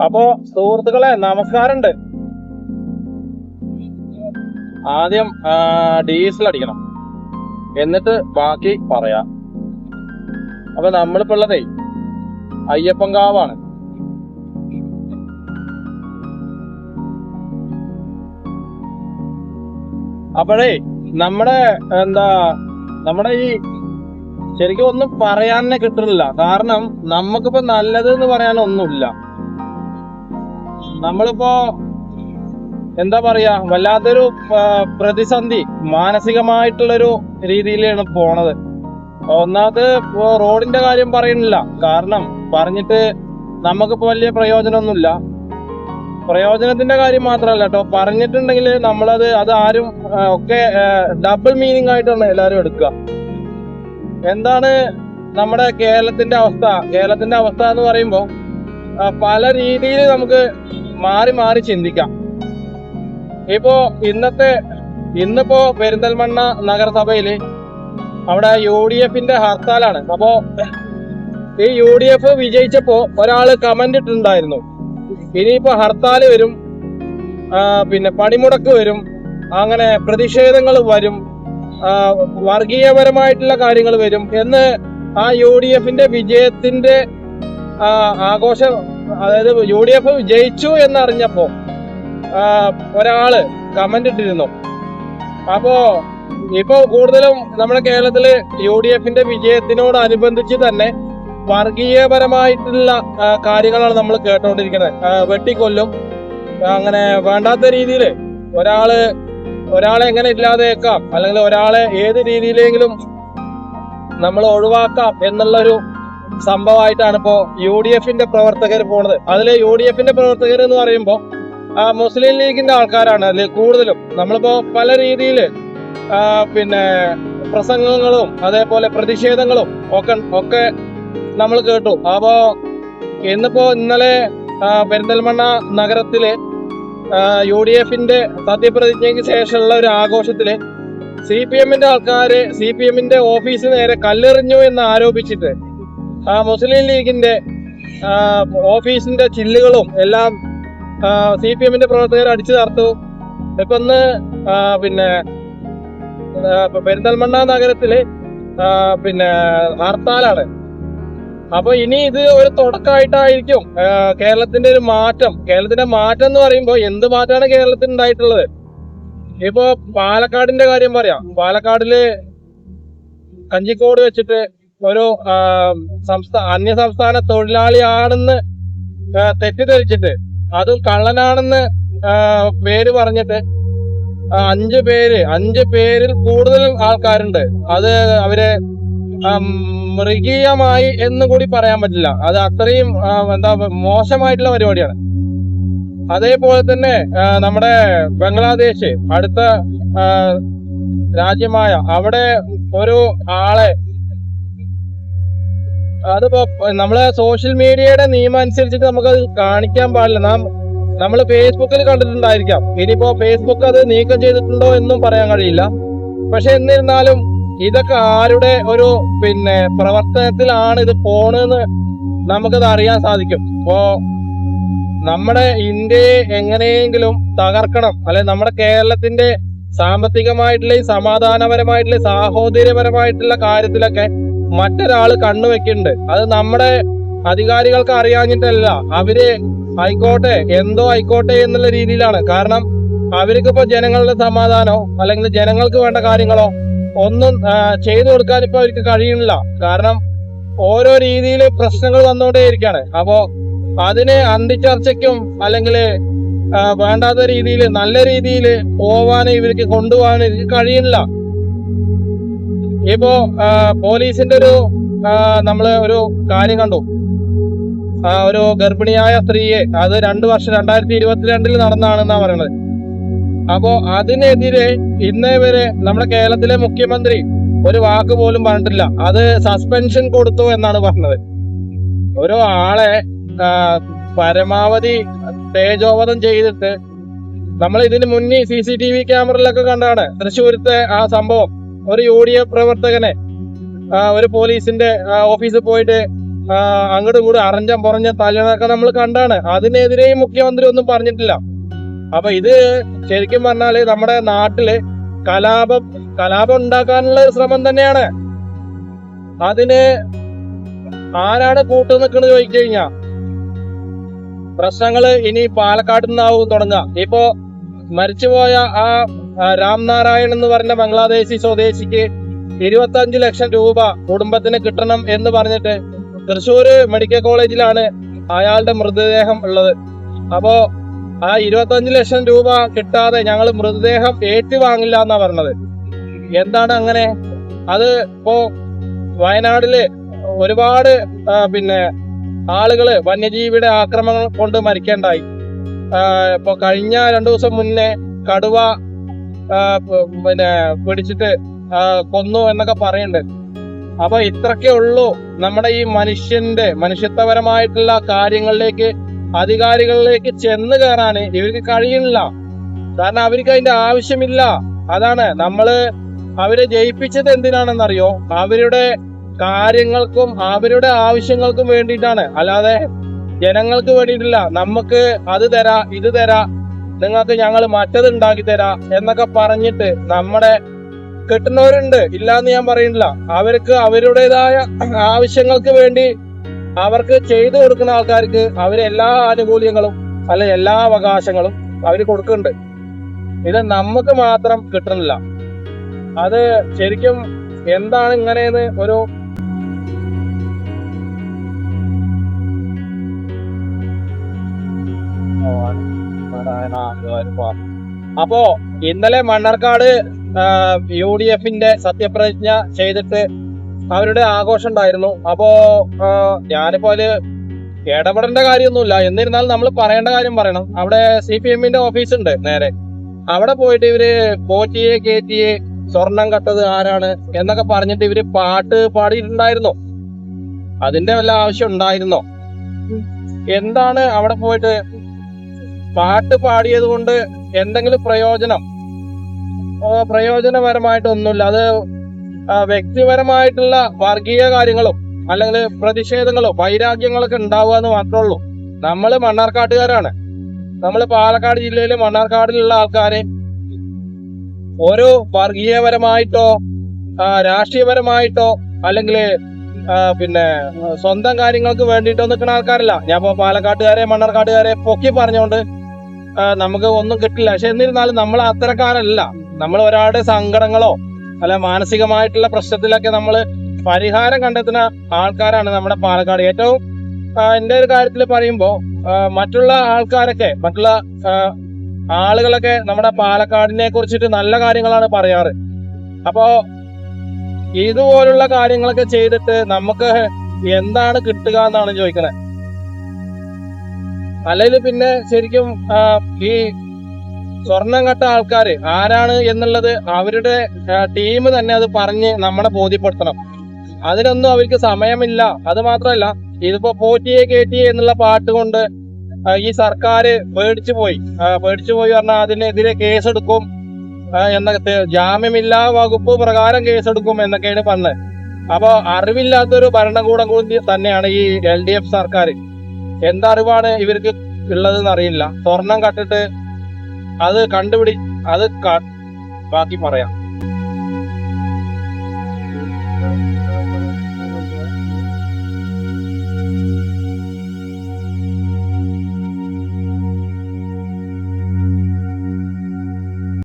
അപ്പോ സുഹൃത്തുക്കളെ നമസ്കാരമുണ്ട്. ആദ്യം ഡീസൽ അടിക്കണം, എന്നിട്ട് ബാക്കി പറയാം. അപ്പൊ നമ്മളിപ്പോ ഉള്ളതേ അയ്യപ്പൻകാവാണ്. അപ്പോഴേ നമ്മുടെ ഈ ശരിക്കും ഒന്നും പറയാൻ തന്നെ കിട്ടുന്നില്ല. കാരണം നമുക്കിപ്പോ നല്ലത് എന്ന് പറയാനൊന്നുമില്ല. നമ്മളിപ്പോ എന്താ പറയാ, വല്ലാത്തൊരു പ്രതിസന്ധി മാനസികമായിട്ടുള്ളൊരു രീതിയിലാണ് പോണത്. ഒന്നാമത് റോഡിന്റെ കാര്യം പറയുന്നില്ല, കാരണം പറഞ്ഞിട്ട് നമുക്കിപ്പോ വലിയ പ്രയോജനമൊന്നുമില്ല. പ്രയോജനത്തിന്റെ കാര്യം മാത്രമല്ല കേട്ടോ, പറഞ്ഞിട്ടുണ്ടെങ്കിൽ അത് ആരും ഒക്കെ ഡബിൾ മീനിങ് ആയിട്ടാണ് എല്ലാവരും എടുക്കുക. എന്താണ് നമ്മുടെ കേരളത്തിന്റെ അവസ്ഥ എന്ന് പറയുമ്പോൾ പല രീതിയിൽ നമുക്ക് മാറി മാറി ചിന്തിക്കാം. ഇന്നിപ്പോ പെരിന്തൽമണ്ണ നഗരസഭയില് അവിടെ UDF ഹർത്താലാണ്. അപ്പോ ഈ UDF വിജയിച്ചപ്പോ ഒരാള് കമന്റ് ഇട്ടിട്ടുണ്ടായിരുന്നു, ഇനിയിപ്പോ ഹർത്താൽ വരും, പിന്നെ പണിമുടക്ക് വരും, അങ്ങനെ പ്രതിഷേധങ്ങൾ വരും, വർഗീയപരമായിട്ടുള്ള കാര്യങ്ങൾ വരും എന്ന് ആ UDF വിജയത്തിന്റെ ആഘോഷം, അതായത് UDF വിജയിച്ചു എന്നറിഞ്ഞപ്പോ ഒരാള് കമന്റ് ഇട്ടിരുന്നു. അപ്പോ ഇപ്പൊ കൂടുതലും നമ്മുടെ കേരളത്തില് UDF വിജയത്തിനോടനുബന്ധിച്ച് തന്നെ വർഗീയപരമായിട്ടുള്ള കാര്യങ്ങളാണ് നമ്മൾ കേട്ടോണ്ടിരിക്കുന്നത്. വെട്ടിക്കൊല്ലും, അങ്ങനെ വേണ്ടാത്ത രീതിയിൽ ഒരാളെ എങ്ങനെ ഇല്ലാതെയാക്കാം, അല്ലെങ്കിൽ ഒരാളെ ഏത് രീതിയിലെങ്കിലും നമ്മൾ ഒഴിവാക്കാം എന്നുള്ളൊരു സംഭവമായിട്ടാണ് ഇപ്പോ UDF പ്രവർത്തകർ പോണത്. അതില് UDF പ്രവർത്തകർ എന്ന് പറയുമ്പോൾ മുസ്ലിം ലീഗിന്റെ ആൾക്കാരാണ് അതിൽ കൂടുതലും. നമ്മളിപ്പോ പല രീതിയില് പിന്നെ പ്രസംഗങ്ങളും അതേപോലെ പ്രതിഷേധങ്ങളും ഒക്കെ നമ്മൾ കേട്ടു. അപ്പോ ഇന്നലെ പെരിന്തൽമണ്ണ നഗരത്തില് UDF സത്യപ്രതിജ്ഞയ്ക്ക് ശേഷമുള്ള ഒരു ആഘോഷത്തില് CPM ആൾക്കാര് CPM ഓഫീസിന് നേരെ കല്ലെറിഞ്ഞു എന്ന് ആരോപിച്ചിട്ട് മുസ്ലിം ലീഗിന്റെ ഓഫീസിന്റെ ചില്ലുകളും എല്ലാം CPM പ്രവർത്തകർ അടിച്ചു തർത്തു. ഇപ്പൊ പിന്നെ പെരിന്തൽമണ്ണ നഗരത്തില് പിന്നെ ഹർത്താലാണ്. അപ്പൊ ഇനി ഇത് ഒരു തുടക്കമായിട്ടായിരിക്കും കേരളത്തിന്റെ മാറ്റം എന്ന് പറയുമ്പോൾ എന്ത് മാറ്റമാണ് കേരളത്തിൽ ഉണ്ടായിട്ടുള്ളത്? ഇപ്പൊ പാലക്കാടിന്റെ കാര്യം പറയാം. പാലക്കാടില് കഞ്ചിക്കോട് വെച്ചിട്ട് ഒരു അന്യ സംസ്ഥാന തൊഴിലാളിയാണെന്ന് തെറ്റിദ്ധരിച്ചിട്ട്, അതും കള്ളനാണെന്ന് പേര് പറഞ്ഞിട്ട് 5 പേരിൽ കൂടുതൽ ആൾക്കാരുണ്ട്. അത് അവരെ മൃഗീയമായി എന്ന് കൂടി പറയാൻ പറ്റില്ല. അത് അത്രയും മോശമായിട്ടുള്ള പരിപാടിയാണ്. അതേപോലെ തന്നെ നമ്മുടെ ബംഗ്ലാദേശ് അടുത്ത രാജ്യമായ അവിടെ ഒരു ആളെ, അതിപ്പോ നമ്മളെ സോഷ്യൽ മീഡിയയുടെ നിയമം അനുസരിച്ചിട്ട് നമുക്കത് കാണിക്കാൻ പാടില്ല. നമ്മൾ ഫേസ്ബുക്കിൽ കണ്ടിട്ടുണ്ടായിരിക്കാം. ഇനിയിപ്പോ ഫേസ്ബുക്ക് അത് നീക്കം ചെയ്തിട്ടുണ്ടോ എന്നും പറയാൻ കഴിയില്ല. പക്ഷെ എന്നിരുന്നാലും ഇതൊക്കെ ആരുടെ ഒരു പിന്നെ പ്രവർത്തനത്തിലാണ് ഇത് പോണെന്ന് നമുക്കത് അറിയാൻ സാധിക്കും. ഇപ്പോ നമ്മുടെ ഇന്ത്യയെ എങ്ങനെയെങ്കിലും തകർക്കണം, അല്ലെ നമ്മുടെ കേരളത്തിന്റെ സാമ്പത്തികമായിട്ടുള്ള സമാധാനപരമായിട്ടുള്ള സാഹോദര്യപരമായിട്ടുള്ള കാര്യത്തിലൊക്കെ മറ്റൊരാള് കണ്ണുവെക്കുന്നുണ്ട്. അത് നമ്മുടെ അധികാരികൾക്ക് അറിയാഞ്ഞിട്ടല്ല, അവര് എന്തോ ആയിക്കോട്ടെ എന്നുള്ള രീതിയിലാണ്. കാരണം അവർക്കിപ്പോ ജനങ്ങളുടെ സമാധാനമോ അല്ലെങ്കിൽ ജനങ്ങൾക്ക് വേണ്ട കാര്യങ്ങളോ ഒന്നും ചെയ്തു കൊടുക്കാൻ ഇപ്പൊ അവർക്ക് കഴിയുന്നില്ല. കാരണം ഓരോ രീതിയിൽ പ്രശ്നങ്ങൾ വന്നുകൊണ്ടേയിരിക്കുകയാണ്. അപ്പോ അതിനെ അന്തിച്ചർച്ചയ്ക്കും അല്ലെങ്കിൽ വേണ്ടാത്ത രീതിയിൽ നല്ല രീതിയിൽ ഇവർക്ക് കൊണ്ടുപോകാൻ ഇവർക്ക് കഴിയുന്നില്ല. ഇപ്പോ പോലീസിന്റെ നമ്മള് ഒരു കാര്യം കണ്ടു. ഒരു ഗർഭിണിയായ സ്ത്രീയെ, അത് 2 വർഷം 2022 നടന്നാണെന്നാ പറയുന്നത്. അപ്പോ അതിനെതിരെ ഇന്നേ വരെ നമ്മുടെ കേരളത്തിലെ മുഖ്യമന്ത്രി ഒരു വാക്ക് പോലും പറഞ്ഞിട്ടില്ല. അത് സസ്പെൻഷൻ കൊടുത്തു എന്നാണ് പറഞ്ഞത്. ഒരു ആളെ പരമാവധി തേജോവധം ചെയ്തിട്ട്, നമ്മൾ ഇതിന് മുന്നേ CCTV ക്യാമറയിലൊക്കെ കണ്ടാണ് തൃശ്ശൂരത്തെ ആ സംഭവം. ഒരു UDF പ്രവർത്തകനെ ഒരു പോലീസിന്റെ ഓഫീസിൽ പോയിട്ട് അങ്ങോട്ടും ഇങ്ങോട്ടും അറഞ്ഞം പുറഞ്ഞ തലയൊക്കെ നമ്മൾ കണ്ടാണ്. അതിനെതിരെയും മുഖ്യമന്ത്രി ഒന്നും പറഞ്ഞിട്ടില്ല. അപ്പൊ ഇത് ശരിക്കും പറഞ്ഞാല് നമ്മുടെ നാട്ടില് കലാപം ഉണ്ടാക്കാനുള്ള ഒരു ശ്രമം തന്നെയാണ്. അതിന് ആരാണ് കൂട്ടു നിൽക്കുന്നത് ചോദിച്ചു കഴിഞ്ഞാ പ്രശ്നങ്ങള് ഇനി പാലക്കാട് നിന്നാവും തുടങ്ങുക. ഇപ്പോ മരിച്ചുപോയ ആ രാംനാരായൺ എന്ന് പറഞ്ഞ ബംഗ്ലാദേശി സ്വദേശിക്ക് 25 ലക്ഷം രൂപ കുടുംബത്തിന് കിട്ടണം എന്ന് പറഞ്ഞിട്ട് തൃശ്ശൂര് മെഡിക്കൽ കോളേജിലാണ് അയാളുടെ മൃതദേഹം ഉള്ളത്. അപ്പോ ആ 25 ലക്ഷം രൂപ കിട്ടാതെ ഞങ്ങൾ മൃതദേഹം ഏറ്റുവാങ്ങില്ല എന്നാ പറഞ്ഞത്. എന്താണ് അങ്ങനെ? അത് ഇപ്പോ വയനാടില് ഒരുപാട് ആളുകള് വന്യജീവിയുടെ ആക്രമണം കൊണ്ട് മരിക്കേണ്ടായി. ഇപ്പൊ കഴിഞ്ഞ 2 ദിവസം മുന്നേ കടുവ പിടിച്ചിട്ട് കൊന്നു എന്നൊക്കെ പറയുന്നുണ്ട്. അപ്പൊ ഇത്രക്കേ ഉള്ളൂ നമ്മുടെ ഈ മനുഷ്യത്വപരമായിട്ടുള്ള കാര്യങ്ങളിലേക്ക് അധികാരികളിലേക്ക് ചെന്ന് കയറാന് ഇവർക്ക് കഴിയുന്നില്ല. കാരണം അവർക്ക് അതിന്റെ ആവശ്യമില്ല. അതാണ് അവരെ ജയിപ്പിച്ചത് എന്തിനാണെന്നറിയോ? അവരുടെ കാര്യങ്ങൾക്കും അവരുടെ ആവശ്യങ്ങൾക്കും വേണ്ടിയിട്ടാണ്, അല്ലാതെ ജനങ്ങൾക്ക് വേണ്ടിയിട്ടില്ല. നമുക്ക് അത് തരാ, ഇത് തരാ, നിങ്ങൾക്ക് ഞങ്ങൾ മറ്റത് ഉണ്ടാക്കി തരാ എന്നൊക്കെ പറഞ്ഞിട്ട് നമ്മുടെ കിട്ടുന്നവരുണ്ട്, ഇല്ലാന്ന് ഞാൻ പറയുന്നില്ല. അവർക്ക് അവരുടേതായ ആവശ്യങ്ങൾക്ക് വേണ്ടി അവർക്ക് ചെയ്തു കൊടുക്കുന്ന ആൾക്കാർക്ക് അവരെല്ലാ ആനുകൂല്യങ്ങളും അല്ലെ എല്ലാ അവകാശങ്ങളും അവര് കൊടുക്കുന്നുണ്ട്. ഇത് നമുക്ക് മാത്രം കിട്ടുന്നില്ല. അത് ശരിക്കും എന്താണ് ഇങ്ങനെയെന്ന് ഒരു അപ്പോ ഇന്നലെ മണ്ണാർക്കാട് UDFന്റെ സത്യപ്രതിജ്ഞ ചെയ്തിട്ട് അവരുടെ ആഘോഷം ഉണ്ടായിരുന്നു. അപ്പോ ഞാനിപ്പോ അതില് ഇടപെടേണ്ട കാര്യമൊന്നുമില്ല. എന്നിരുന്നാലും നമ്മൾ പറയേണ്ട കാര്യം പറയണം. അവിടെ CPMന്റെ ഓഫീസ് ഉണ്ട് നേരെ. അവിടെ പോയിട്ട് ഇവര് പോറ്റിയെ കേറ്റിയെ സ്വർണം കട്ടത് ആരാണ് എന്നൊക്കെ പറഞ്ഞിട്ട് ഇവര് പാട്ട് പാടിയിട്ടുണ്ടായിരുന്നു. അതിന്റെ വല്ല ആവശ്യം ഉണ്ടായിരുന്നോ? എന്താണ് അവിടെ പോയിട്ട് പാട്ട് പാടിയത് കൊണ്ട് എന്തെങ്കിലും പ്രയോജനപരമായിട്ടൊന്നുമില്ല. അത് വ്യക്തിപരമായിട്ടുള്ള വർഗീയ കാര്യങ്ങളും അല്ലെങ്കിൽ പ്രതിഷേധങ്ങളോ വൈരാഗ്യങ്ങളൊക്കെ ഉണ്ടാവുക എന്ന് മാത്രമേ ഉള്ളൂ. നമ്മള് മണ്ണാർക്കാട്ടുകാരാണ്. നമ്മള് പാലക്കാട് ജില്ലയിലെ മണ്ണാർക്കാടിലുള്ള ആൾക്കാരെ ഓരോ വർഗീയപരമായിട്ടോ രാഷ്ട്രീയപരമായിട്ടോ അല്ലെങ്കിൽ സ്വന്തം കാര്യങ്ങൾക്ക് വേണ്ടിയിട്ടോ നിൽക്കുന്ന ആൾക്കാരല്ല. ഞാൻ ഇപ്പൊ പാലക്കാട്ടുകാരെ മണ്ണാർക്കാട്ടുകാരെ പൊക്കി പറഞ്ഞുകൊണ്ട് നമുക്ക് ഒന്നും കിട്ടില്ല. പക്ഷെ എന്നിരുന്നാലും നമ്മൾ അത്തരക്കാരല്ല. നമ്മൾ ഒരാളുടെ സങ്കടങ്ങളോ അല്ല മാനസികമായിട്ടുള്ള പ്രശ്നത്തിലൊക്കെ നമ്മൾ പരിഹാരം കണ്ടെത്തുന്ന ആൾക്കാരാണ് നമ്മുടെ പാലക്കാട്. ഏറ്റവും എന്റെ ഒരു കാര്യത്തിൽ പറയുമ്പോ മറ്റുള്ള ആളുകളൊക്കെ നമ്മുടെ പാലക്കാടിനെ കുറിച്ചിട്ട് നല്ല കാര്യങ്ങളാണ് പറയാറ്. അപ്പോ ഇതുപോലുള്ള കാര്യങ്ങളൊക്കെ ചെയ്തിട്ട് നമുക്ക് എന്താണ് കിട്ടുക എന്നാണ് ചോദിക്കണേ. അല്ലെങ്കിൽ പിന്നെ ശരിക്കും ഈ സ്വർണം കട്ട ആൾക്കാര് ആരാണ് എന്നുള്ളത് അവരുടെ ടീം തന്നെ അത് പറഞ്ഞ് നമ്മളെ ബോധ്യപ്പെടുത്തണം. അതിനൊന്നും അവർക്ക് സമയമില്ല. അത് മാത്രമല്ല, ഇതിപ്പോ പോറ്റിയെ കേറ്റിയെ എന്നുള്ള പാട്ട് കൊണ്ട് ഈ സർക്കാർ പേടിച്ചു പോയി പറഞ്ഞാൽ അതിനെതിരെ കേസെടുക്കും എന്നൊക്കെ, ജാമ്യമില്ലാ വകുപ്പ് പ്രകാരം കേസെടുക്കും എന്നൊക്കെയാണ് പറഞ്ഞത്. അപ്പൊ അറിവില്ലാത്തൊരു ഭരണകൂടം കൂടി തന്നെയാണ് ഈ LDF സർക്കാർ. എന്തറിവാണ് ഇവർക്ക് ഉള്ളതെന്ന് അറിയില്ല. സ്വർണം കട്ടിട്ട് അത് ബാക്കി പറയാം.